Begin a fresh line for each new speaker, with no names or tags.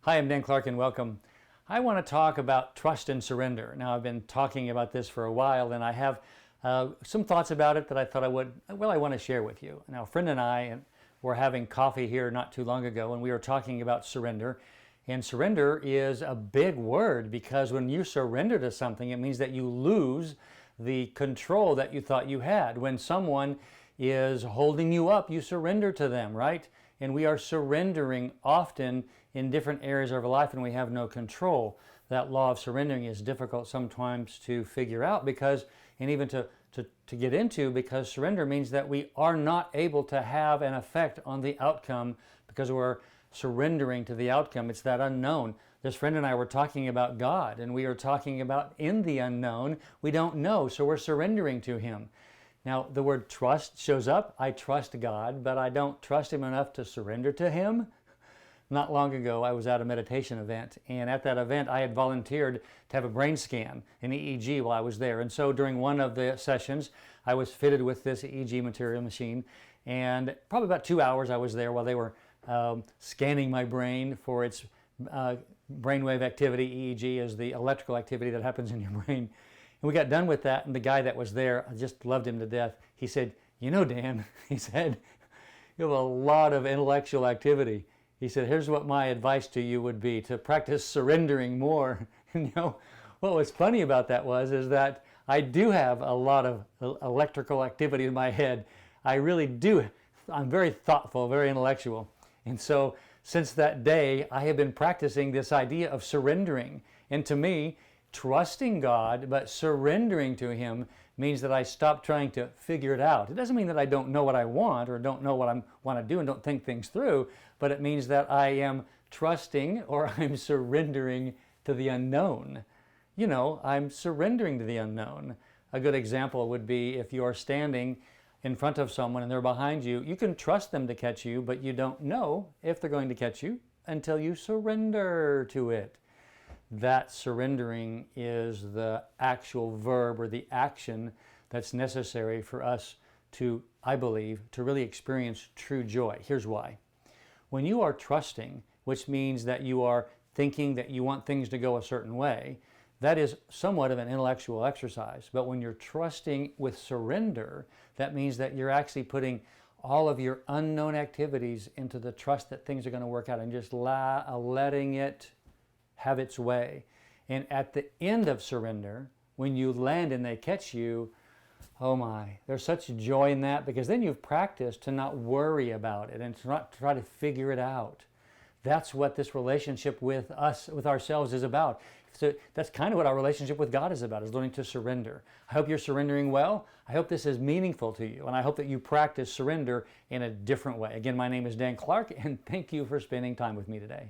Hi, I'm Dan Clark and welcome. I want to talk about trust and surrender. Now, I've been talking about this for a while and I have some thoughts about it that I thought I want to share with you. Now, a friend and I were having coffee here not too long ago and we were talking about surrender. And surrender is a big word because when you surrender to something, it means that you lose the control that you thought you had. When someone is holding you up, you surrender to them, right? And we are surrendering often in different areas of our life and we have no control. That law of surrendering is difficult sometimes to figure out because, and even to get into, because surrender means that we are not able to have an effect on the outcome because we're surrendering to the outcome. It's that unknown. This friend and I were talking about God and we are talking about in the unknown, we don't know, so we're surrendering to Him. Now, the word trust shows up. I trust God, but I don't trust Him enough to surrender to Him. Not long ago, I was at a meditation event, and at that event, I had volunteered to have a brain scan, an EEG, while I was there. And so during one of the sessions, I was fitted with this EEG material machine, and probably about 2 hours I was there while they were scanning my brain for its brainwave activity. EEG is the electrical activity that happens in your brain. And we got done with that, and the guy that was there, I just loved him to death. He said, "You know, Dan," he said, "you have a lot of intellectual activity." He said, "Here's what my advice to you would be, to practice surrendering more." You know, what was funny about that is that I do have a lot of electrical activity in my head. I really do. I'm very thoughtful, very intellectual. And so since that day, I have been practicing this idea of surrendering. And to me, trusting God, but surrendering to Him means that I stop trying to figure it out. It doesn't mean that I don't know what I want or don't know what I want to do and don't think things through, but it means that I am trusting or I'm surrendering to the unknown. You know, I'm surrendering to the unknown. A good example would be if you're standing in front of someone and they're behind you, you can trust them to catch you, but you don't know if they're going to catch you until you surrender to it. That surrendering is the actual verb or the action that's necessary for us to, I believe, to really experience true joy. Here's why. When you are trusting, which means that you are thinking that you want things to go a certain way, that is somewhat of an intellectual exercise. But when you're trusting with surrender, that means that you're actually putting all of your unknown activities into the trust that things are going to work out and just letting it have its way. And at the end of surrender, when you land and they catch you, oh my, there's such joy in that, because then you've practiced to not worry about it and to not try to figure it out. That's what this relationship with us, with ourselves, is about. So that's kind of what our relationship with God is about, is learning to surrender. I hope you're surrendering well. I hope this is meaningful to you, and I hope that you practice surrender in a different way. Again, my name is Dan Clark, and thank you for spending time with me today.